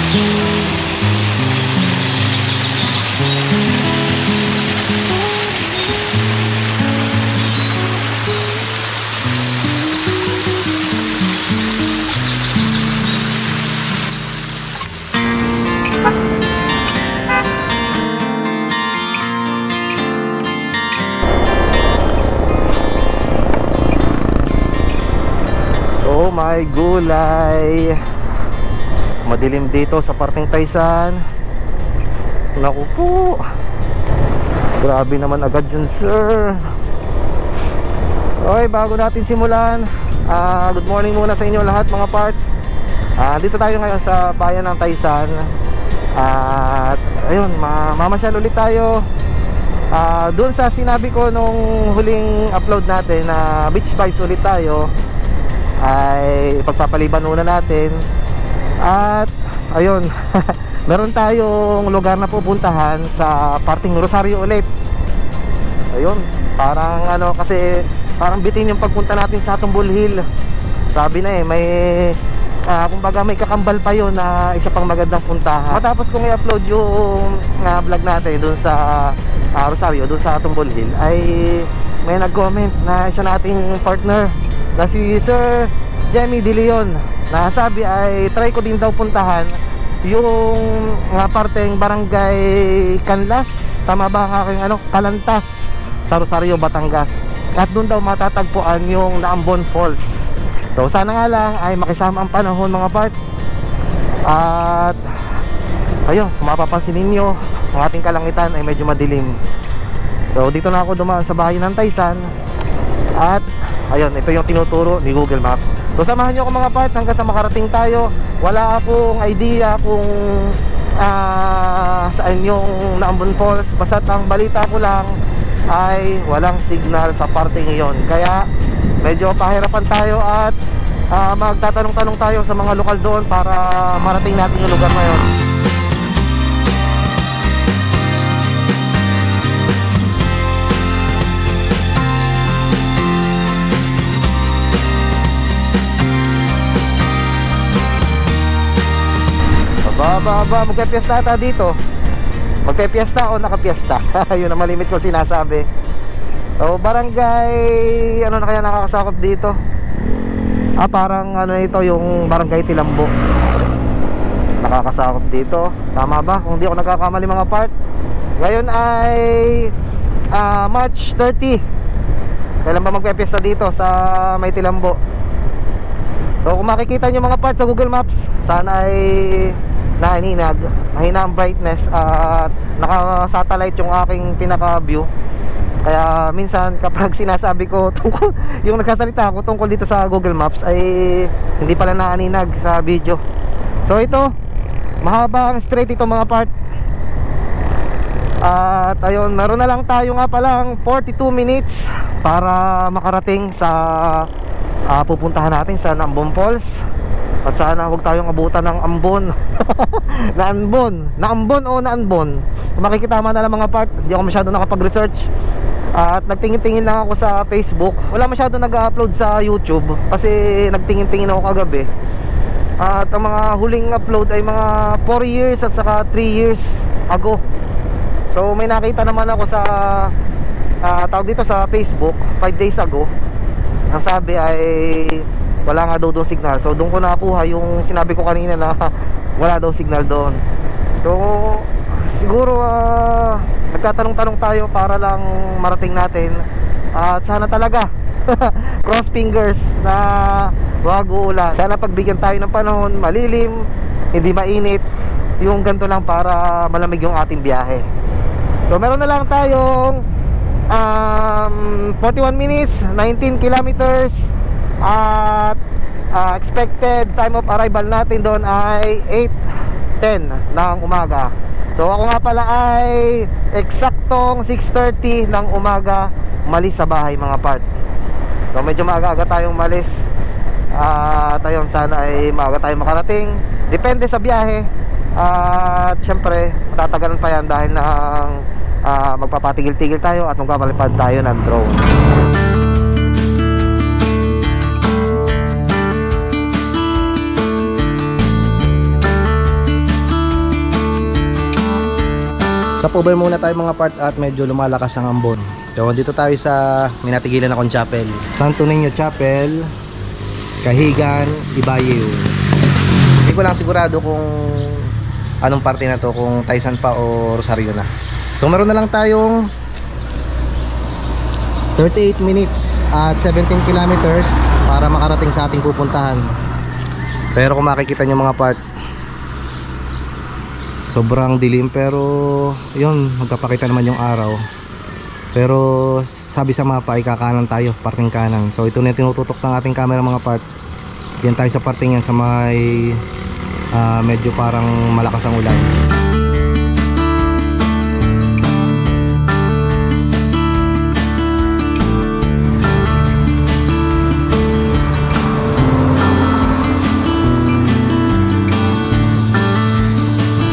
Oh my gulay, madilim dito sa parteng Taysan. Naku po, grabe naman agad yun, sir. Okay, bago natin simulan, good morning muna sa inyo lahat mga part. Dito tayo ngayon sa bayan ng Taysan. At ayun, mamasyal ulit tayo. Doon sa sinabi ko nung huling upload natin na beach vibes ulit tayo, ay pagpapaliban muna natin. At ayun, meron tayong lugar na pupuntahan sa parting Rosario ulit. Ayun, parang ano, kasi parang bitin yung pagpunta natin sa Tumbol Hill. Sabi na may kumbaga may kakambal pa yun na isa pang magandang puntahan. Matapos kong i-upload yung vlog natin dun sa Rosario, dun sa Tumbol Hill, ay may nag-comment na isa nating partner na si Sir Jemmy De Leon, na sabi ay try ko din daw puntahan yung parteng Barangay Canlas, tama ba ang aking Calantas, sa Rosario, Batangas. At doon daw matatagpuan yung Naambon Falls. So sana nga lang ay makisama ang panahon mga part. At ayun, kung mapapansin ninyo, ang ating kalangitan ay medyo madilim. So dito na ako dumaan sa bahay ng Taysan. At ayun, ito yung tinuturo ni Google Maps. So samahan nyo ako mga part hanggang sa makarating tayo. Wala akong idea kung saan yung Naambon Falls. Basta ang balita ko lang ay walang signal sa parte ngayon. Kaya medyo pahirapan tayo at magtatanong-tanong tayo sa mga lokal doon para marating natin yung lugar na yun. Magpipiesta ata dito. Magpipiesta o nakapiesta? Yun ang malimit ko sinasabi. So barangay, ano na kaya nakakasakop dito? Parang ano ito, yung barangay Tilambo nakakasakop dito. Tama ba? Kung di ako nagkakamali mga part. Ngayon ay March 30. Kailan ba magpipiesta dito sa may Tilambo? So kung makikita nyo mga part sa Google Maps, sana ay nahininag, mahina ang brightness at naka-satellite yung aking pinaka-view. Kaya minsan kapag sinasabi ko tungkol, yung nagsasalita ako tungkol dito sa Google Maps, ay hindi pala naaninag sa video. So ito, mahaba ang straight ito mga part. At ayun, meron na lang tayo nga palang 42 minutes para makarating sa pupuntahan natin sa Naambon Falls. At sana huwag tayong abutan ng ambon. Naambon o Naanbon, makikita man na lang mga part. Hindi ako masyado nakapag-research. At nagtingin-tingin lang ako sa Facebook. Wala masyado nag-upload sa YouTube kasi nagtingin-tingin ako kagabi. At ang mga huling upload ay mga 4 years at saka 3 years ago. So may nakita naman ako sa tawag dito sa Facebook 5 days ago. Ang sabi ay wala nga daw doon signal. So doon ko nakuha yung sinabi ko kanina na wala daw signal doon. So siguro nagtatanong-tanong tayo para lang marating natin. At sana talaga cross fingers na wag uulan. Sana pagbigyan tayo ng panahon, malilim, hindi mainit, yung ganito lang para malamig yung ating biyahe. So meron na lang tayong 41 minutes, 19 kilometers. At expected time of arrival natin doon ay 8:10 ng umaga. So ako nga pala ay eksaktong 6:30 ng umaga malis sa bahay mga part. So medyo maaga-aga tayong malis. At ayun, sana ay maaga tayong makarating. Depende sa biyahe. At syempre matatagalan pa yan dahil magpapatigil-tigil tayo at magpapalipad tayo ng drone. Sa Uber muna tayo mga part at medyo lumalakas ang ambon. So dito tayo sa minatigilan akong chapel, Santo Niño Chapel, Kahigan, Ibayew. Hindi ko lang sigurado kung anong parte na to, kung Taysan pa o Rosario na. So meron na lang tayong 38 minutes at 17 kilometers para makarating sa ating pupuntahan. Pero kung makikita nyo mga part, sobrang dilim, pero yun, magpapakita naman yung araw. Pero sabi sa mapa ay kakanan tayo, parting kanan. So ito na yung tinututok ng ating camera mga part. Yan tayo sa parting yan sa may medyo parang malakas ang ulan.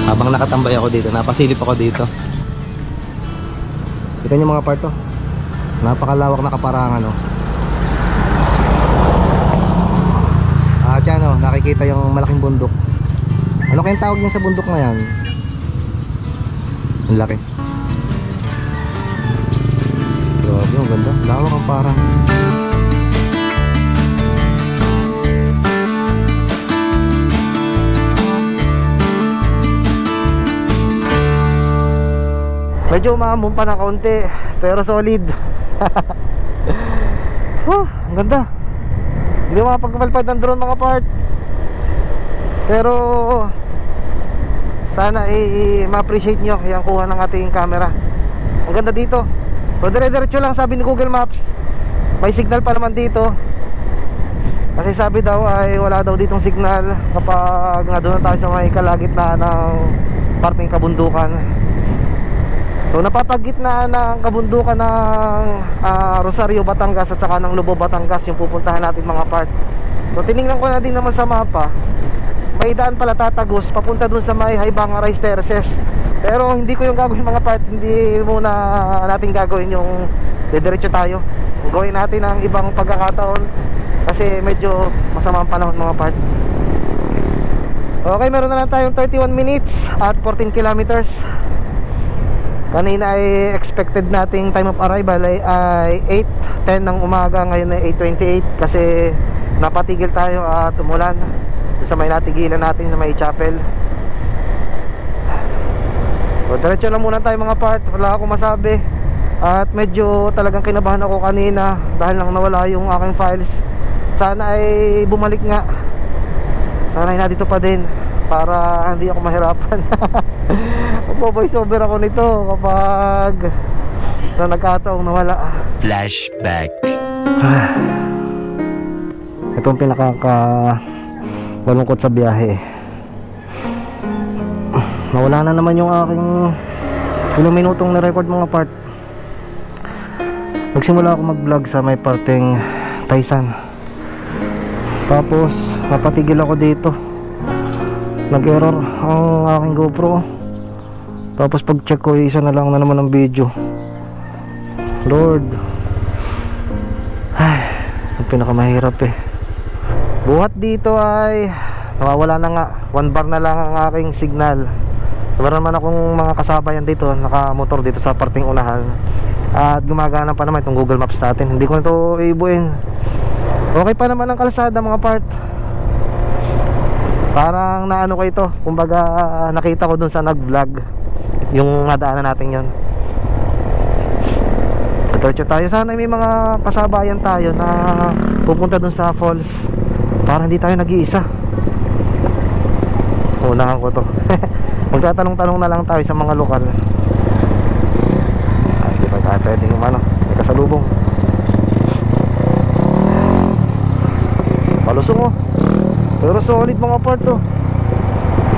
Habang nakatambay ako dito, napasilip ako dito. Kita nyo mga part to, napakalawak na kaparangan oh. At yan oh, nakikita yung malaking bundok. Ano kayang tawag niyan sa bundok na yan? Ang laki. Grabe, ang ganda, lawak ang parang. Medyo umambon pa na kaunti, pero solid. Ang ganda. Hindi ko makapagpalpad ng drone mga part. Pero sana ma-appreciate nyo yung kuha ng ating camera. Ang ganda dito. So dire-diretso lang, sabi ni Google Maps. May signal pa naman dito. Kasi sabi daw ay wala daw ditong signal kapag nga doon tayo sa may kalagitnaan ng parting kabundukan. So napapagitnaan ng kabundukan ng Rosario, Batangas at saka ng Lobo, Batangas yung pupuntahan natin mga part. So tinignan ko na din naman sa mapa, may daan pala tatagos papunta dun sa may Haibanga Rice Terraces. Pero hindi ko yung gagawin mga part, hindi muna natin gagawin yung didiretso tayo. Gawin natin ang ibang pagkakataon kasi medyo masama ang panahon mga part. Okay, meron na lang tayong 31 minutes at 14 kilometers. Kanina ay expected nating time of arrival ay 8:10 ng umaga, ngayon ay 8:28 kasi napatigil tayo at umulan sa may natigilan natin sa may chapel. So diretso lang muna tayo mga part, wala akong masabi. At medyo talagang kinabahan ako kanina dahil lang nawala yung aking files. Sana ay bumalik nga, sana ay nandito pa din para hindi ako mahirapan. Magpo-voice over ako nito kapag nagkataong nawala. Flashback. Ito ang malungkot sa biyahe. Nawala na naman yung aking ilang minutong na-record mga part. Nagsimula ako mag-vlog sa may parting Taysan, tapos napatigil ako dito, nag-error ang aking GoPro. Tapos pag check ko, isa na lang na naman ang video. Lord, ay, ang pinakamahirap eh. Buhat dito ay nawawala na nga, 1 bar na lang ang aking signal. Meron naman akong mga kasabayan dito, nakamotor dito sa parting unahan, at gumagana pa naman itong Google Maps natin. Hindi ko na ito iibuin. Okay pa naman ang kalsada mga part. Parang naano ko ito, kumbaga nakita ko dun sa nag-vlog yung nadaanan natin yon. Diretso tayo, sana may mga kasabayan tayo na pupunta dun sa falls para hindi tayo nag-iisa. Unahan ko to. Magtatanong-tanong na lang tayo sa mga lokal. Ay, di pa tayo pwedeng umano, may kasalubong. Palusong oh, pero solid mga part to.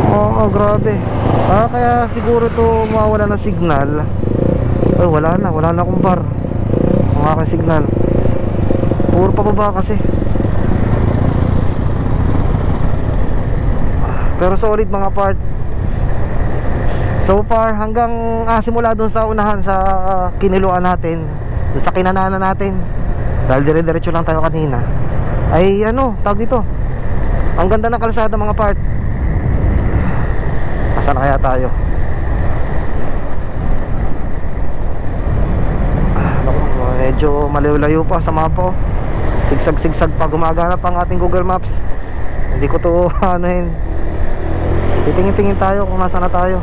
Oo, grabe. Kaya siguro to mawawala ng signal. Ay, wala na akong bar ang aking signal. Puro pababa kasi. Pero solid mga part. So far hanggang simula dun sa unahan sa kiniluan natin, dun sa kinananan natin, dahil dire-diretso lang tayo kanina, ay ano, tawag dito, ang ganda ng kalsada mga part. Asan na kaya tayo? medyo malayo-layo pa sa mapa. Sigsag-sigsag pa, gumagana pa ang ating Google Maps. Hindi ko to anuhin. Titingin-tingin tayo kung nasa na tayo.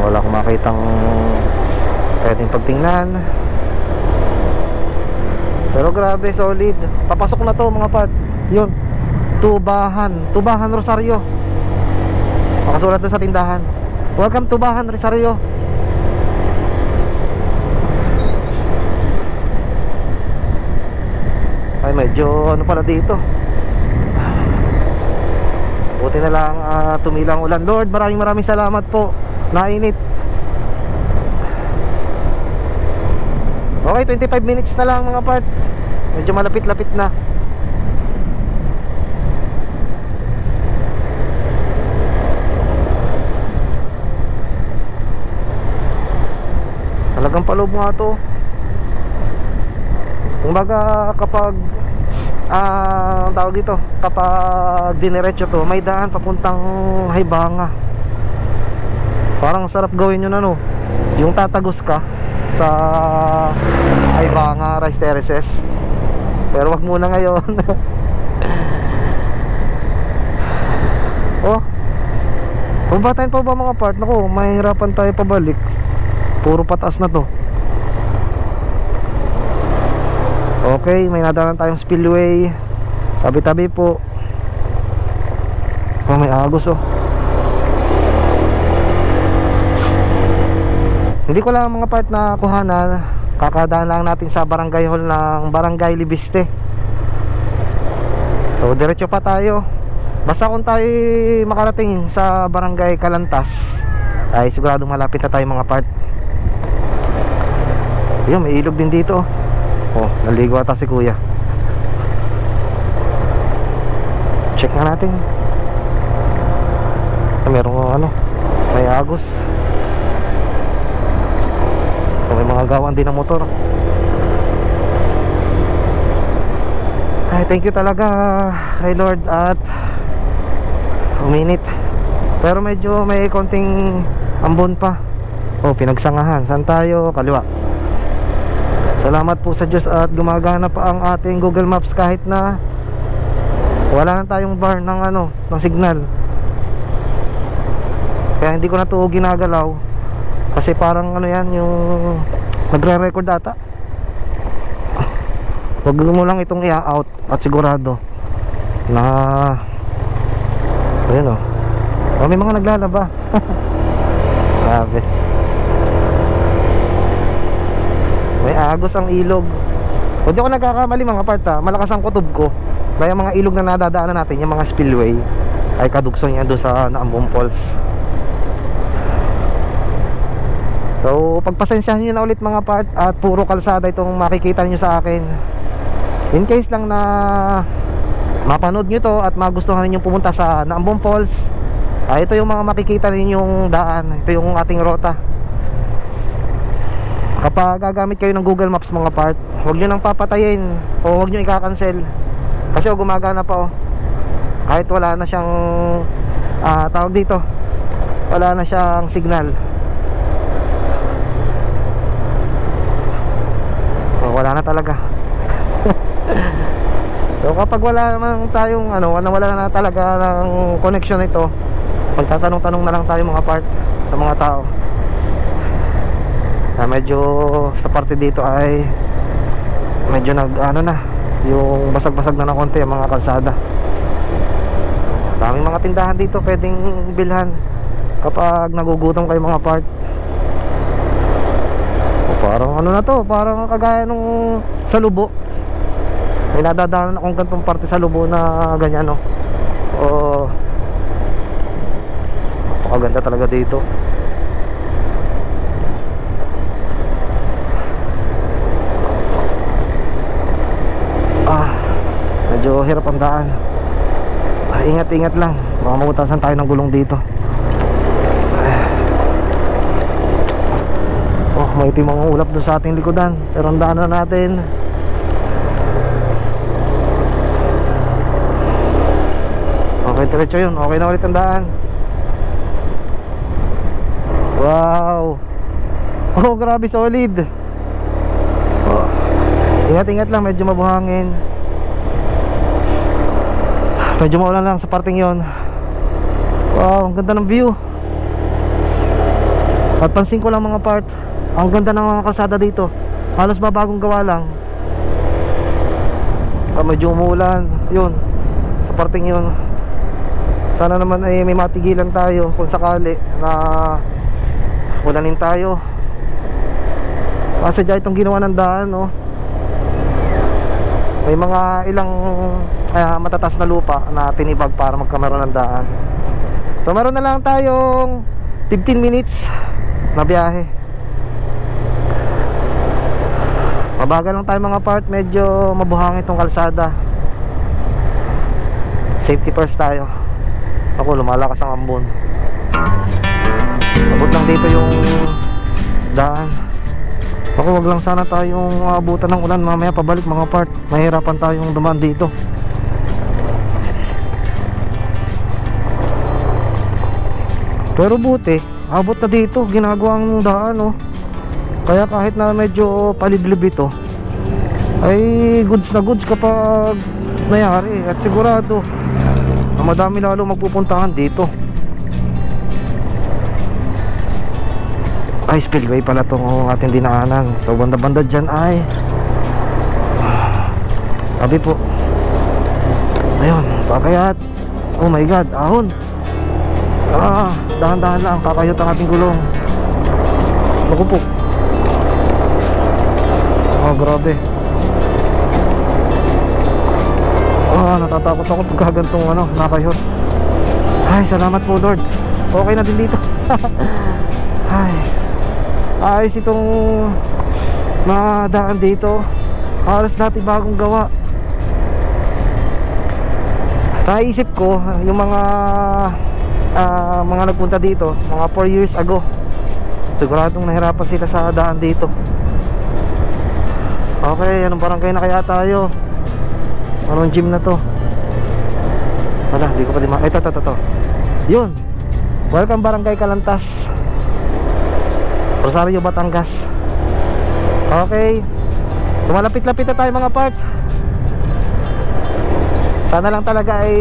Wala akong makitang pwedeng pagtingnan. Pero grabe, solid. Papasok na to mga part. Yun, Tubahan Rosario. Nakasulat doon sa tindahan, welcome Tubahan Rosario. Ay, medyo ano pala dito. Buti na lang tumilang ulan. Lord, maraming salamat po. Nainit. Okay, 25 minutes na lang mga part. Medyo malapit-lapit na. Talagang paloob nga to. Kumbaga kapag tawag dito, kapag diniretso to, may daan papuntang Haibanga. Parang sarap gawin yun ano, yung tatagos ka sa Haibanga Rice Terraces. Pero wag muna ngayon. Oh, pabatayin pa ba mga part? Naku, mahirapan tayo pabalik. Puro pataas na to. Okay, may nadaanan tayong spillway. Tabi-tabi po. Oh, may agos oh. Hindi ko lang mga part na kuhanan. Kakadaan lang natin sa barangay hall ng Barangay Libiste. So diretso pa tayo. Basta kung tayo makarating sa Barangay Kalantas, ay sigurado malapit na tayo mga part. Ayun, may ilog din dito. Oh, naligo ata si kuya. Check nga natin. Merong ano, may agos. May mga gawan din ng motor. Ay, thank you talaga kay Lord at uminit. Pero medyo may konting ambon pa. Oh, pinagsangahan. Saan tayo? Kaliwa. Salamat po sa Diyos at gumagana pa ang ating Google Maps kahit na wala na tayong bar ng ano, ng signal. Kaya hindi ko na to ginagalaw. Kasi parang ano yan, yung nagre-record ata. Huwag mo lang itong i-out at sigurado na ayun oh. Oh, may mga naglalaba. Grabe. May agos ang ilog. Kung di ako nagkakamali mga part malakas ang kutob ko. Kaya mga ilog na nadadaanan natin, yung mga spillway, ay kadugso niya doon sa Naambon Falls. So pagpasensyahan nyo na ulit mga part. At puro kalsada itong makikita nyo sa akin. In case lang na mapanood nyo to at magustuhan ninyong pumunta sa Naambon Falls, ito yung mga makikita ninyong daan. Ito yung ating rota. Kapag gagamit kayo ng Google Maps mga part, huwag nyo nang papatayin o huwag nyo i-cancel. Kasi gumagana pa oh. Kahit wala na siyang tawag dito, wala na siyang signal. Wala na talaga. So kapag wala naman tayong ano, wala na talaga ng connection ito, magtatanong-tanong na lang tayo mga part sa mga tao. Medyo sa parte dito ay medyo nag ano na, yung basag-basag na ng konti ang mga kalsada. Daming mga tindahan dito pwedeng bilhan kapag nagugutom kayo mga part. Parang ano na to, parang kagaya nung sa Lubo. May nadadaanan akong gantong parte sa Lubo na ganyan no. Oh, napakaganda talaga dito. Medyo hirap ang daan. Ingat-ingat lang, baka mabutasan tayo ng gulong dito. Oh, may itim mga ulap dun sa ating likodan. Pero ang daan na natin. Okay Diretso yun, okay na ulit ang daan. Wow. Oh, grabe, solid. Oh. Ingat-ingat lang, medyo mabuhangin. Medyo maulan lang sa parting yon. Wow, ang ganda ng view. At pansin ko lang mga part, ang ganda ng mga kalsada dito. Halos babagong gawa lang. Medyo umuulan, yun, sa parting yun. Sana naman ay may matigilan tayo kung sakali na ulanin tayo. Kasi dyan itong ginawa ng daan, no? May mga ilang matatas na lupa na tinibag para magkameron ng daan. So meron na lang tayong 15 minutes na biyahe. Mabagal lang tayo mga part, medyo mabuhangin itong kalsada. Safety first tayo. Ako, lumalakas ang ambon. Abot lang dito yung daan. Ako, wag lang sana tayong abutan ng ulan mamaya pabalik mga part. Mahirapan tayong dumaan dito. Pero buti, abot na dito, ginagawang daan, oh. Kaya kahit na medyo paliblib ito, ay goods na goods kapag nangyari. At sigurado madami lalo magpupuntahan dito. Ay, spillway pala itong ating dinaanan. So banda-banda dyan ay sabi po, ayun, pakayat. Oh my god, ahon. Dahan-dahan lang, kakayot ang ating gulong. Naku po. Oh, grabe. Natatakot ako pagka gantong nakayot. Ay, salamat po Lord. Okay na din dito. Ay, ayos itong madaan dito. Halos dati bagong gawa. Naisip ko yung mga nagpunta dito mga 4 years ago, siguradong nahirapan sila sa daan dito. Okay, anong barangay na kaya tayo? Anong gym na to? Wala, hindi ko pa ito. Yun, welcome Barangay Calantas, Rosario, Batangas. Okay, lumalapit-lapit na tayo mga part. Sana lang talaga ay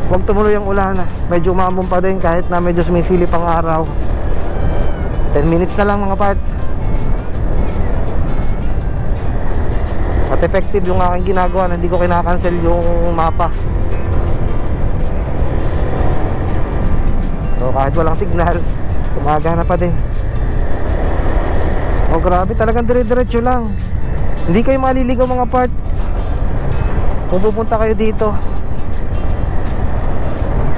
huwag tumuloy ang ulan. Medyo umambon pa din kahit na medyo sumisilip ang araw. 10 minutes na lang mga part. At effective yung aking ginagawa, hindi ko kinakancel yung mapa. So kahit walang signal, gumagana pa din. Oh grabe, talagang dire-diretso lang. Hindi kayo maliligaw mga part kung pupunta kayo dito.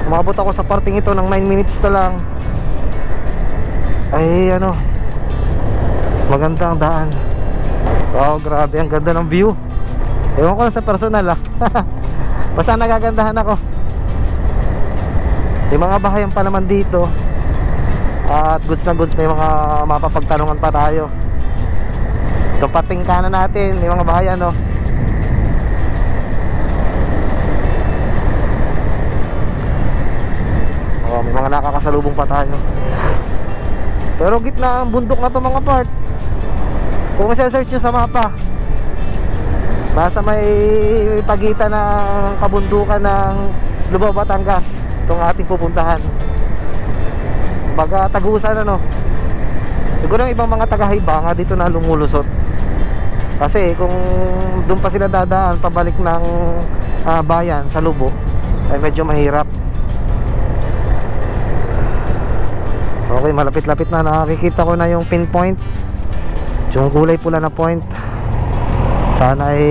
Umabot ako sa parting ito ng 9 minutes na lang. Ay maganda ang daan. Oh grabe, ang ganda ng view. Ewan ko lang sa personal basta nagagandahan ako. May mga bahayan pa naman dito. At goods na goods, may mga mapapagtanungan pa tayo. Itong pating kanan natin, may mga bahayan may mga nakakasalubong pa tayo. Pero gitna ang bundok na to mga part. Kung search nyo sa mapa, nasa may pagitan ng kabundukan ng Lubao, Batangas itong ating pupuntahan. Baga tagusan siguro yung ibang mga taga-Haibanga dito na lumulusot. Kasi kung doon pa sila dadaan pabalik ng bayan sa Lubo, ay medyo mahirap. Okay, malapit-lapit na. Nakikita ko na yung pinpoint, yung kulay pula na point. Sana ay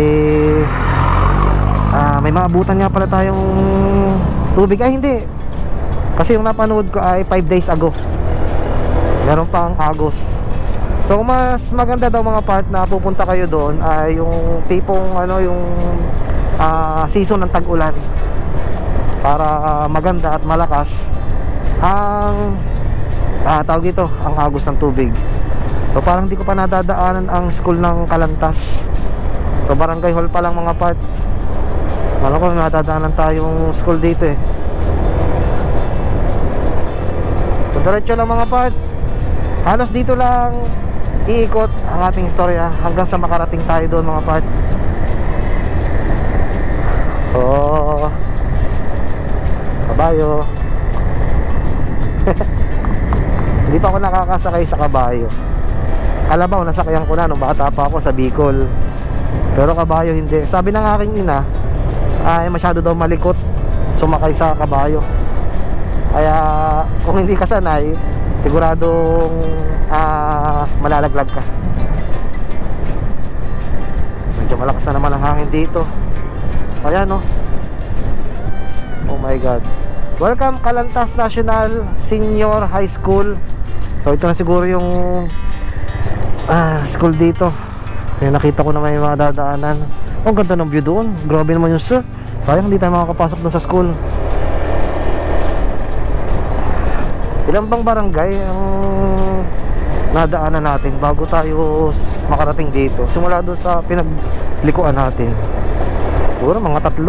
may maabutan nga pala tayong tubig. Ay hindi, kasi yung napanood ko ay 5 days ago. Meron pang Agos. So mas maganda daw mga part na pupunta kayo doon ay yung tipong yung season ng tag-ulan, para maganda at malakas ang tawag ito, ang agos ng tubig. So parang hindi ko pa nadadaanan ang school ng Calantas. So barangay hall pa lang mga part. Alam ko nadadaanan tayong school dito So diretso lang mga part. Halos dito lang iikot ang ating istorya hanggang sa makarating tayo doon mga part. Oh, kabayo. Hindi pa ako nakakasakay sa kabayo. Kalabaw nasakyan ko na nung bata pa ako sa Bicol, pero kabayo hindi. Sabi ng aking ina ay masyado daw malikot sumakay sa kabayo. Kaya kung hindi ka sanay, siguradong malalaglag ka. Medyo malakas na naman ang hangin dito. Ayan oh. Oh my god. Welcome Calantas National Senior High School. So ito na siguro yung school dito. Kaya nakita ko na may mga dadaanan. Oh, ganda ng view doon. Grabe naman yung sir. Sayang hindi tayo makakapasok doon sa school. Ilan bang barangay ang nadaanan natin bago tayo makarating dito? Simula doon sa pinaglikuan natin, siguro mga 3.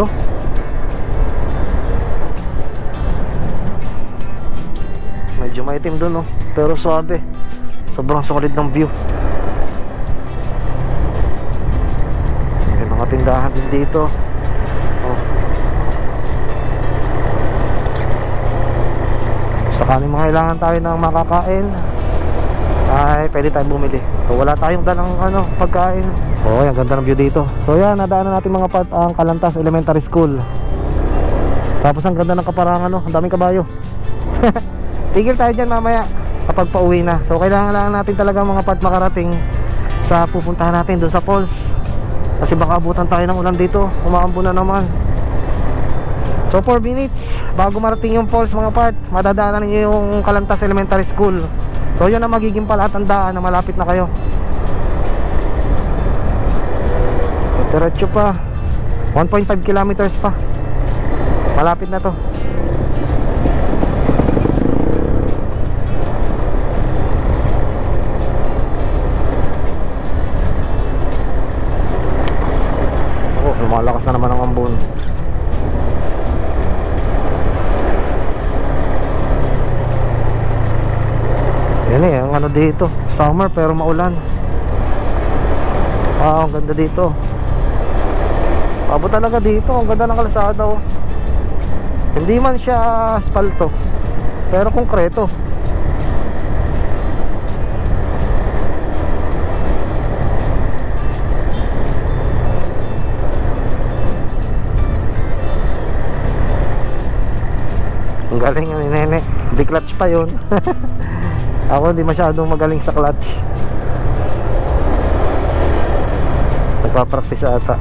Medyo maitim doon oh, pero suabe. Sobrang solid ng view. May mga tindahan din dito oh. Sakaling mga kailangan tayo ng makakain ay pwede tayong bumili. So wala tayong dalang pagkain. Oh, ang ganda ng view dito. So yan, nadaanan natin mga part ang Calantas Elementary School. Tapos ang ganda ng kaparangan oh, ang daming kabayo. Tigil tayo dyan mamaya kapag pauwi na. So kailangan lang natin talaga mga part makarating sa pupuntahan natin doon sa falls, kasi baka abutan tayo ng ulan dito. Umaambo na naman. So 4 minutes bago marating yung falls mga part, madadaanan niyo yung Calantas Elementary School. So yun ang magiging palatandaan na malapit na kayo. Diretso pa 1.5 kilometers pa, malapit na to. Oh, lumalakas na naman ang ambon. Yan eh, ang dito, summer pero maulan. Ang ganda dito. Abo talaga dito, ang ganda ng kalsada oh. Hindi man siya asfalto, pero konkreto. Ang galing ni Nene, di clutch pa yun. Ako hindi masyadong magaling sa clutch. Nagpa-practice ata.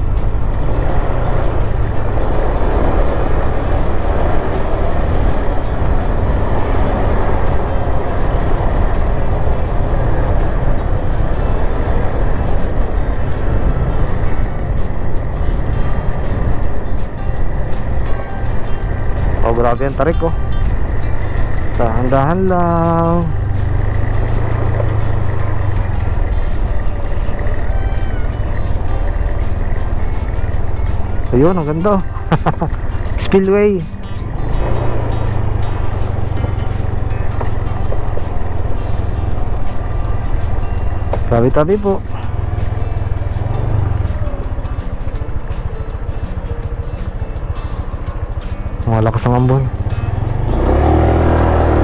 Oh, grabe ang tarik oh. Dahan-dahan lang. Ayun, ang ganda. Spillway. Tabi-tabi po. Malakas ang ambon.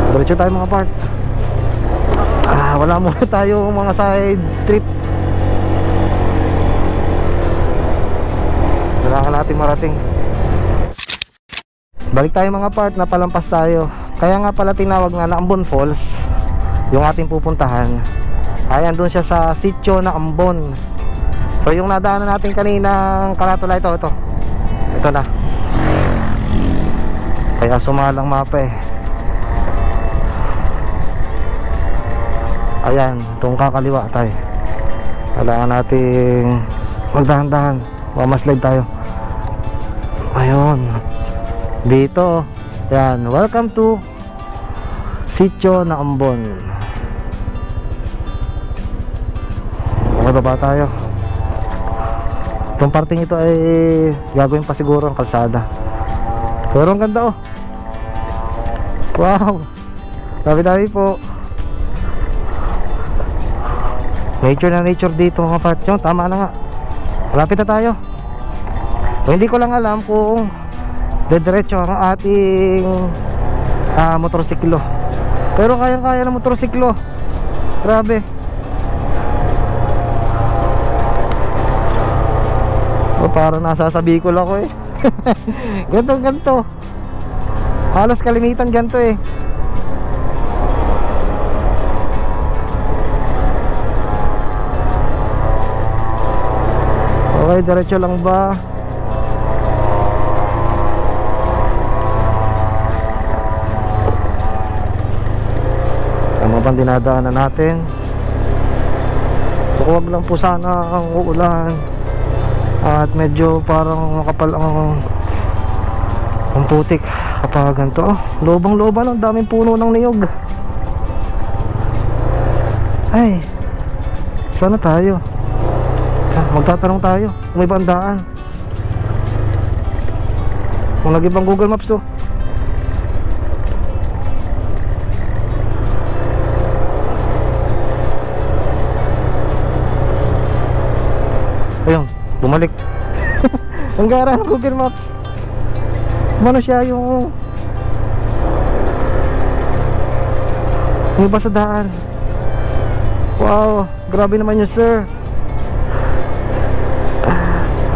Diretso tayo mga part. Wala muna tayo mga side trip. Kailangan natin marating. Balik tayo mga part, napalampas tayo. Kaya nga pala tinawag nga na Ambon Falls yung ating pupuntahan. Ay andun siya sa sitio na Ambon. So yung nadaanan natin kaninang karatula, ito na. Kaya sumalang mapa eh. Ayan, itong kakaliwa tayo. Kailangan nating magdahan-dahan, mamaslide tayo. Ayun, dito. Yan, welcome to sitio na Ambon. Bababa tayo. Itong parting ito ay gagawin pa siguro ang kalsada. Pero ang ganda oh. Wow, Dami-dami po. Nature na nature dito mga part. Yun, tama na nga. Malapit na tayo. Hindi ko lang alam kung dediretso ang ating motorsiklo. Pero kayang-kaya ng motorsiklo. Grabe. O, parang nasasabi ko lang ako eh. Ganto. Halos kalimitan ganto eh. Okay, diretso lang ba? Tama bang dinadaanan natin? So, huwag lang po sana ang uulan. At medyo parang makapal ang putik kapag ganito. Oh, lobang-loban, ang daming puno ng niyog. Ay, sana tayo. Magtatanong tayo kung may bandaan. Kung nag-ibang Google Maps to. Ayun, bumalik. Ang gara ng Google Maps. Mano siya yung iba sa daan. Wow, grabe naman yun, sir.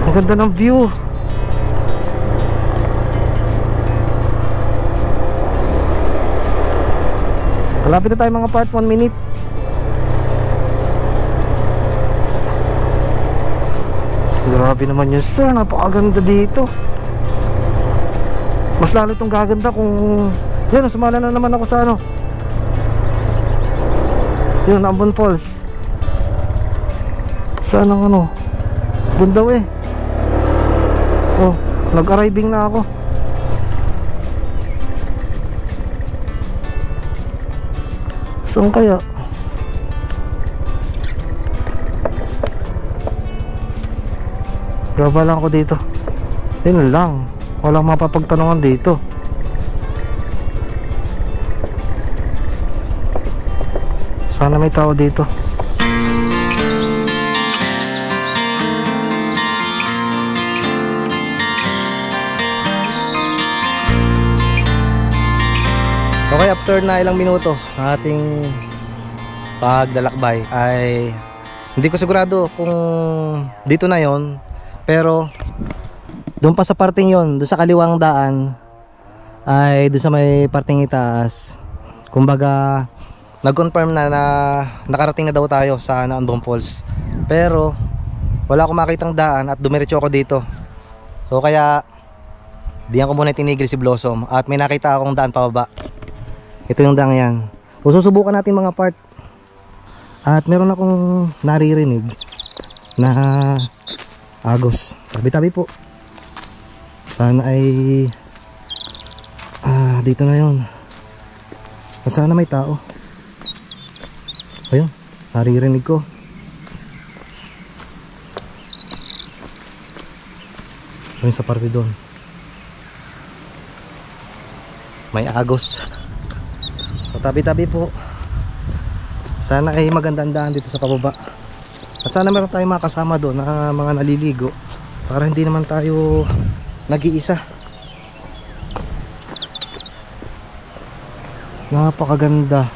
Ang ganda ng view. Malapit na tayo mga part, 1 minute. Grabe naman yun, sir. Napakaganda dito. Mas lalo itong gaganda kung yan, sumala na naman ako sa ano, yun, Ambon Falls. Saan ang ano, Bundaw eh. Oh, nag-arriving na ako. Saan kaya? Graba lang ako dito. Yun lang. Walang mapapagtanungan dito. Sana may tao dito. Okay, after na ilang minuto ng ating paglalakbay ay hindi ko sigurado kung dito na yon, pero doon pa sa parting yon, doon sa kaliwang daan ay doon sa may parting itaas, kumbaga nag-confirm na nakarating na daw tayo sa Ambon Falls, pero wala akong makitang daan at dumiretso ako dito. So kaya diyan ko muna tinigil si Blossom at may nakita akong daan pababa. Ito yung dang yan. So susubukan natin mga part. At meron akong naririnig na agos. Tabi-tabi po. Sana ay dito na yun. At sana may tao. Ayun, naririnig ko. Ayun sa parte doon. May agos. Tabi-tabi po. Sana ay magandang daan dito sa pababa. At sana meron tayong mga kasama doon na mga naliligo para hindi naman tayo nag-iisa. Napakaganda.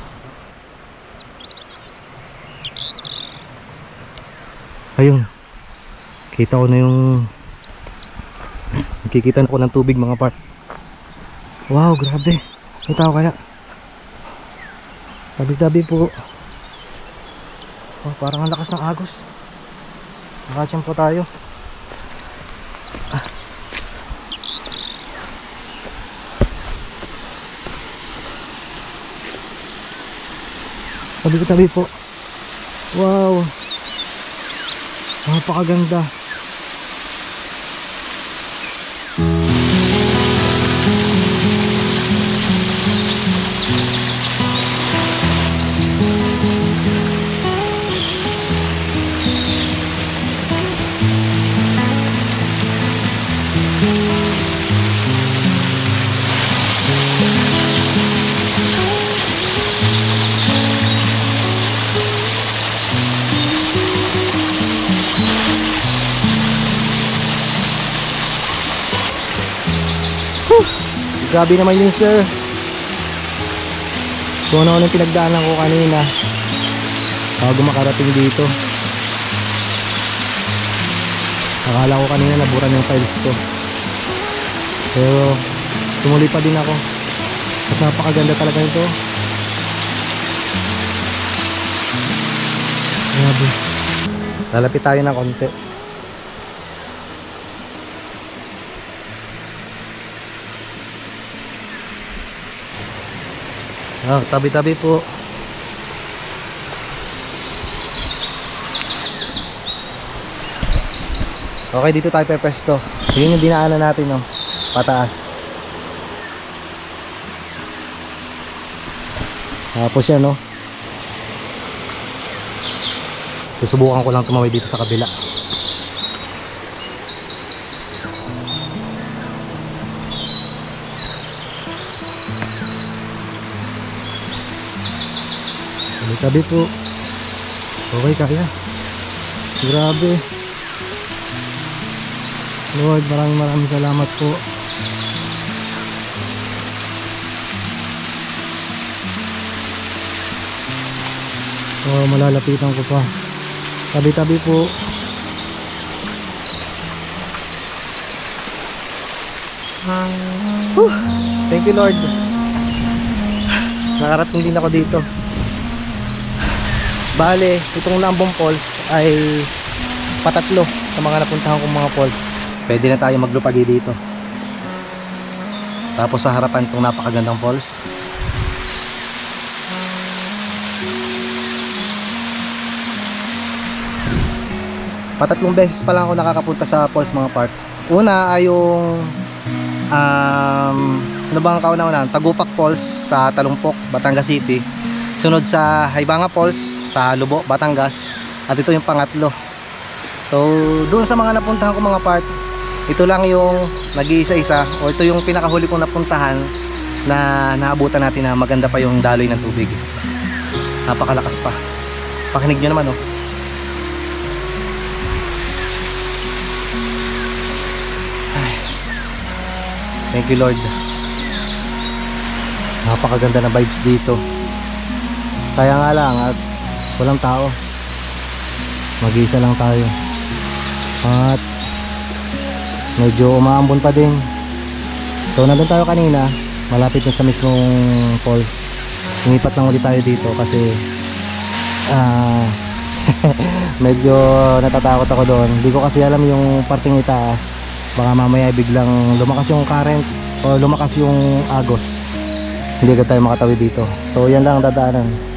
Ayun, kita ko na yung nakikita na ko ng tubig mga part. Wow, grabe. May tao kaya? Tabi-tabi po. Oh, parang ang lakas ng agos. Nakacham po tayo. Tabi-tabi po. Wow, napakaganda. Grabe naman yun, sir. Kung ano yung pinagdaanan ko kanina bago makarating dito. Akala ko kanina naburan yung files ko, pero tumuloy pa din ako at napakaganda talaga ito. Grabe. Lalapit tayo ng konti. Tabi-tabi po. Okay, dito tayo pepesto. Yun yung dinaanan natin, no? Pataas. Tapos yan, no? Susubukan ko lang tumawid dito sa kabila. Tabi po. Okay, kaya. Grabe. Lord, maraming salamat po. Oh, malalapitan ko pa. Tabi-tabi po. Thank you, Lord. Nakarating din ako dito. Bale, itong Nambong Falls ay patatlo sa mga napuntahan kong mga falls. Pwede na tayo maglupagi dito. Tapos sa harapan itong napakagandang falls. Patatlong beses pa lang ako nakakapunta sa falls, mga part. Una ay yung ano bang kauna-unahan? Tagupak Falls sa Talumpok, Batangas City. Sunod sa Haibanga Falls sa Lubo, Batangas. At ito yung pangatlo. So doon sa mga napuntahan ko, mga part, ito lang yung nag-iisa-isa, o ito yung pinakahuli kong napuntahan na naabutan natin na maganda pa yung daloy ng tubig. Napakalakas pa. Pakinig nyo naman, oh. Ay. Thank you, Lord. Napakaganda na vibes dito. Kaya nga lang at walang tao, mag-iisa lang tayo at medyo umaambon pa din. So nandun tayo kanina, malapit na sa mismong falls. Lumipat lang ulit tayo dito kasi medyo natatakot ako doon. Hindi ko kasi alam yung parting itaas, baka mamaya biglang lumakas yung current o lumakas yung agos, hindi ka tayo makatawid dito. So yan lang ang dadaanan.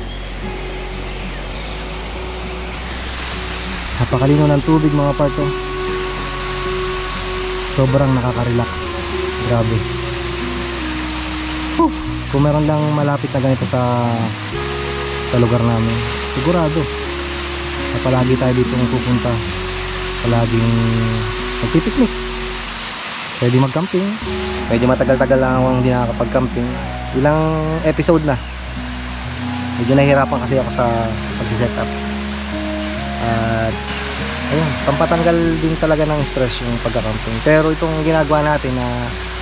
Napakalino ng tubig, mga parto. Sobrang nakaka-relax. Grabe. Kung meron lang malapit na ganito sa lugar namin, sigurado na palagi tayo dito pupunta. Palaging magpipiknik. Pwede mag-camping. Medyo matagal-tagal lang akong hindi nakakapag-camping. Ilang episode na. Medyo nahihirapan kasi ako sa pagsiset-up. At ayun, pampatanggal din talaga ng stress yung pagka-camping. Pero itong ginagawa natin na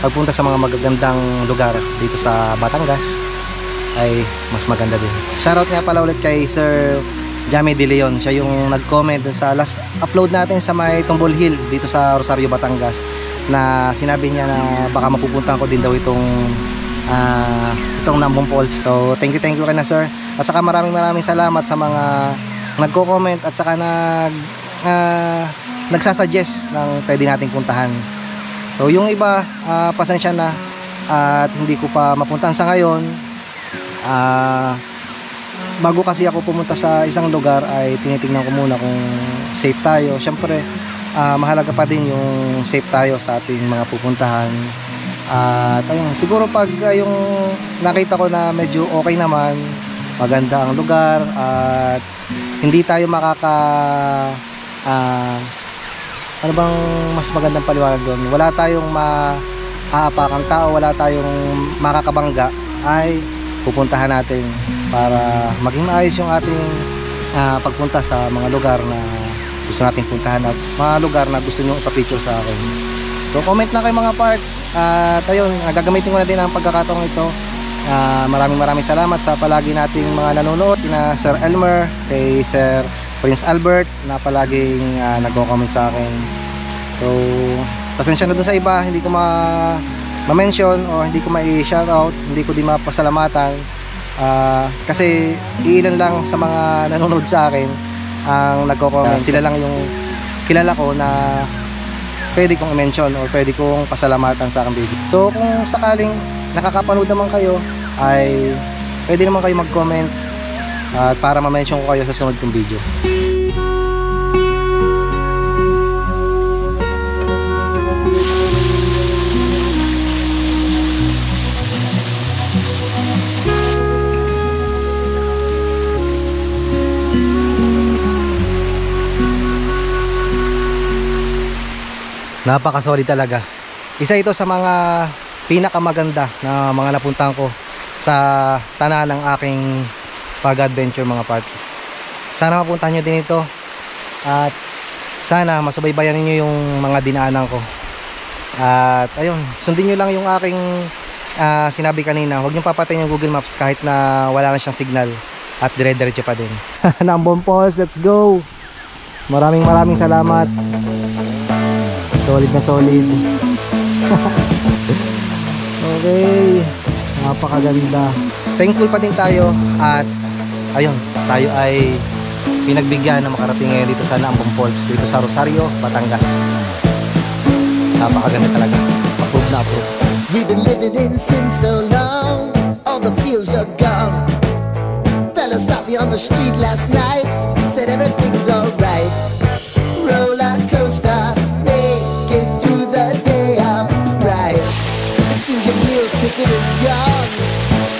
pagpunta sa mga magagandang lugar dito sa Batangas ay mas maganda din. Shoutout nga pala ulit kay Sir Jamie De Leon. Siya yung nag-comment sa last upload natin sa may Tumbol Hill dito sa Rosario, Batangas, na sinabi niya na baka mapupuntahan ko din daw itong Nambong Falls. So thank you ka na, sir. At saka maraming salamat sa mga nagko-comment at saka nagsasuggest ng pwede nating puntahan. So yung iba, pasensya na at hindi ko pa mapuntahan sa ngayon. Bago kasi ako pumunta sa isang lugar ay tinitingnan ko muna kung safe tayo. Syempre mahalaga pa din yung safe tayo sa ating mga pupuntahan. At ayun, siguro pag yung nakita ko na medyo okay naman, maganda ang lugar at hindi tayo ano bang mas magandang paliwanag doon, wala tayong maaapakang tao, wala tayong makakabangga, ay pupuntahan natin para maging maayos yung ating pagpunta sa mga lugar na gusto nating puntahan at mga lugar na gusto nyo ipapicture sa akin. So comment na kayo mga part. At ayun, gagamitin ko na din ang pagkakataong ito. Maraming salamat sa palagi nating mga nanonood, na Sir Elmer, kay Sir Prince Albert na palaging nagko-comment sa akin. So pasensya na dun sa iba, hindi ko ma-mention o hindi ko ma-shoutout, hindi ko din mapasalamatan, kasi iilan lang sa mga nanonood sa akin ang nagko-comment. Sila lang yung kilala ko na pwede kong i-mention o pwede kong pasalamatan sa aking video. So kung sakaling nakakapanood naman kayo, ay pwede naman kayo mag-comment para ma-mention ko kayo sa sunod kong video. Napaka-solid talaga. Isa ito sa mga pinakamaganda na mga napuntahan ko sa tanan ng aking pag-adventure mga part. Sana mapuntahan nyo din ito at sana masubaybayan niyo yung mga dinaanan ko. At ayun, sundin nyo lang yung aking sinabi kanina. Huwag nyo papatayin yung Google Maps kahit na wala na siyang signal at dire-diretso pa din. Nambon Falls, let's go! Maraming salamat. Solid na solid. Okay, napakaganda. Thankful pa din tayo at ayun, tayo ay pinagbigyan na makarating ngayon dito sa Nambon Falls, dito sa Rosario, Batangas. Napakaganda talaga. Approve na approve. We've been living in sin so long, all the feels are gone. Fella stopped me on the street last night, said everything's alright. Roller coaster, make it through the day upright. It seems your meal ticket is gone,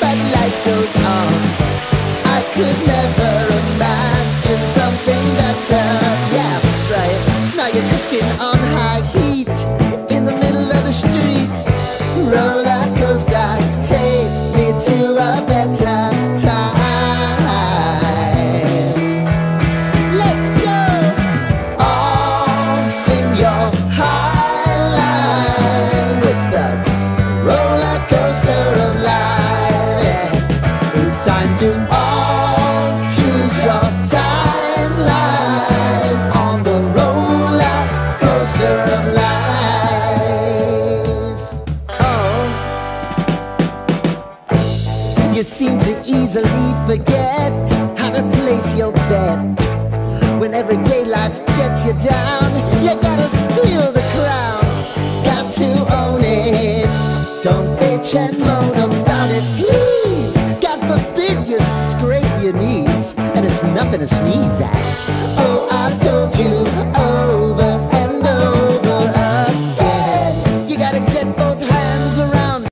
but life goes on. I could never imagine something better. Yeah, right. Now you're cooking on high heat in the middle of the street. Roller coaster, take me to a better time. Let's go. All sing your high line with the roller coaster of life. Yeah. It's time to all choose your timeline on the roller coaster of life. Oh, you seem to easily forget how to place your bet. When everyday life gets you down, you gotta steal the crown. Got to own it. Don't bitch and moan about it, please. God forbid you scrape your knees, and it's nothing to sneeze at.